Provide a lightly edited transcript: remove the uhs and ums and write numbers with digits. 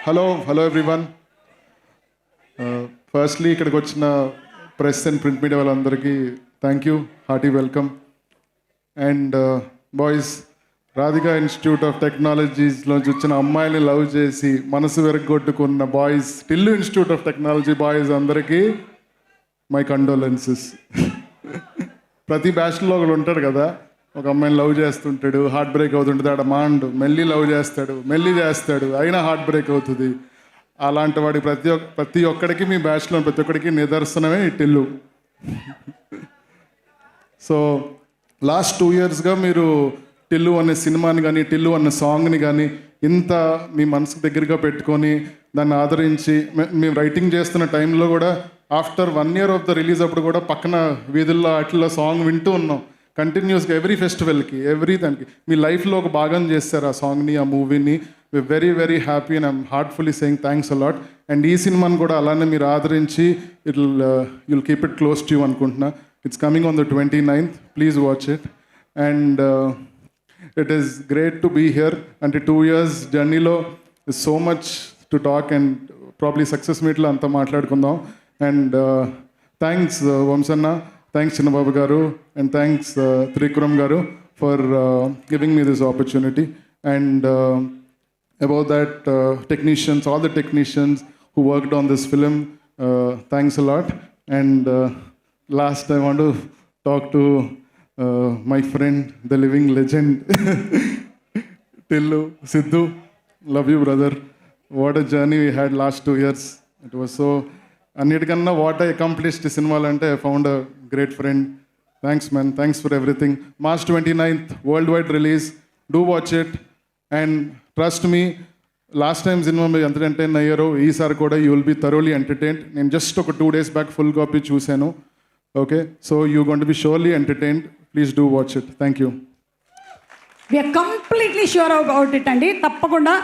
Hello everyone. Firstly ఇక్కడికి వచ్చిన press and print media వాళ్ళందరికీ thank you, hearty welcome. And boys, Radhika institute of టెక్నాలజీస్లోంచి వచ్చిన అమ్మాయిని లవ్ చేసి మనసు వెరగొట్టుకున్న boys, Tillu institute of technology boys అందరికీ మై కండోలెన్సెస్. ప్రతి బ్యాచ్లో ఒకడు ఉంటాడు కదా, ఒక అమ్మాయిని లవ్ చేస్తుంటాడు, హార్ట్ బ్రేక్ అవుతుంటుంది, ఆడ మాండు మెల్లి లవ్ చేస్తాడు, అయినా హార్ట్ బ్రేక్ అవుతుంది. అలాంటి వాడికి ప్రతి ఒక్కడికి మీ బ్యాచ్లో ప్రతి ఒక్కడికి నిదర్శనమే ఈ టిల్లు. సో లాస్ట్ 2 yearsగా మీరు టిల్లు అనే సినిమాని కానీ టిల్లు అనే సాంగ్ని కానీ ఇంత మీ మనసుకు దగ్గరగా పెట్టుకొని దాన్ని ఆదరించి, మేము రైటింగ్ చేస్తున్న టైంలో కూడా after 1 year of the release అప్పుడు కూడా పక్కన వీధుల్లో అట్లా సాంగ్ వింటూ ఉన్నాం కంటిన్యూస్గా. ఎవ్రీ ఫెస్టివల్కి, ఎవ్రీ దానికి మీ లైఫ్లో ఒక భాగం చేస్తారు ఆ సాంగ్ని, ఆ మూవీని. We very very happy and I'm heartfully saying thanks a lot. And ఈ సినిమాని కూడా అలానే మీరు ఆదరించి you'll keep it close to you అనుకుంటున్నా. It's coming on the 29th. Please watch it. And it is great to be here. అంటే 2 years జర్నీలో so much to talk and probably success మీట్లో అంతా మాట్లాడుకుందాం. అండ్ థ్యాంక్స్ వంశన్న, thanks Chinnababu garu, and thanks Trivikram garu for giving me this opportunity. And about that technicians, all the technicians who worked on this film, thanks a lot. And last I want to talk to my friend, the living legend, Tillu, Sidhu. Love you brother. What a journey we had last 2 years. It was so, అన్నిటికన్నా what I accomplished సినిమాలు అంటే I found a great friend. Thanks man, thanks for everything. March 29th world wide release. Do watch it and trust me. Last time సినిమా మీరు ఎంత entertain అయ్యారో ఈసారి కూడా you will be thoroughly entertained. నేను just ఒక 2 days బ్యాక్ ఫుల్ కాపీ చూశాను. Okay, so you going to be surely entertained. Please do watch it. Thank you. We're completely sure about it అండి, తప్పకుండా